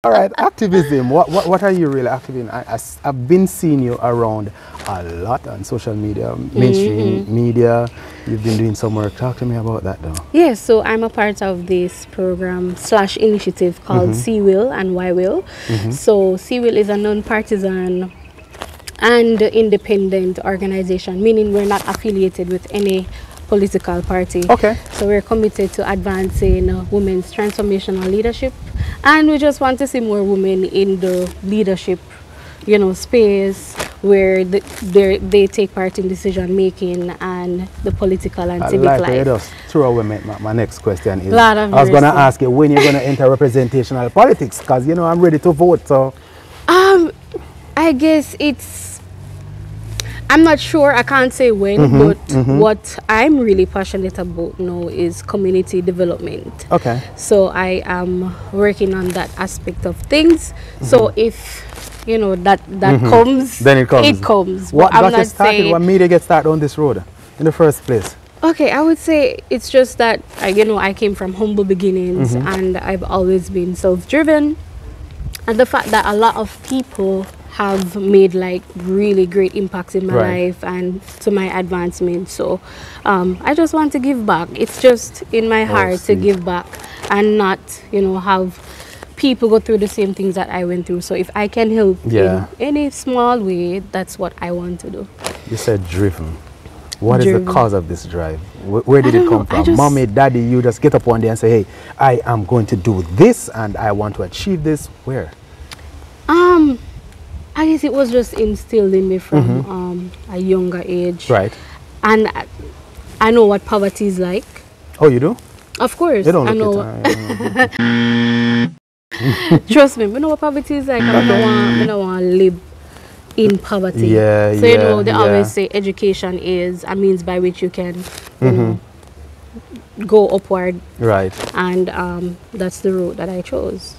All right, activism. What are you really active in? I've been seeing you around a lot on social media, mainstream media. You've been doing some work. Talk to me about that, though. Yes, so I'm a part of this program / initiative called C-Will and Y-Will. So C-Will is a non-partisan and independent organization, meaning we're not affiliated with any political party. Okay. So we're committed to advancing women's transformational leadership, and we just want to see more women in the leadership, space where they take part in decision making and the political and civic life. Let us throw away my next question is, I was going to ask you when you're going to enter representational politics, because I'm ready to vote. So I guess I'm not sure, I can't say when, but what I'm really passionate about now is community development. Okay. So I am working on that aspect of things. So if that comes, then it comes. It comes. What got you started? What made you get started on this road in the first place? Okay, I would say it's just that I came from humble beginnings, and I've always been self-driven, and the fact that a lot of people have made like really great impacts in my life and to my advancement. So I just want to give back. It's just in my heart to give back and not have people go through the same things that I went through. So if I can help in any small way, that's what I want to do. You said driven. What is the cause of this drive? Where did it come from? Mommy, daddy, you just get up one day and say, hey, I am going to do this and I want to achieve this. Where? I guess it was just instilled in me from a younger age. Right. And I know what poverty is like. Oh, you do? Of course. You don't I know. Trust me, I know what poverty is like. I don't want to live in poverty. Yeah, so they always say education is a means by which you can go upward. Right. And that's the route that I chose.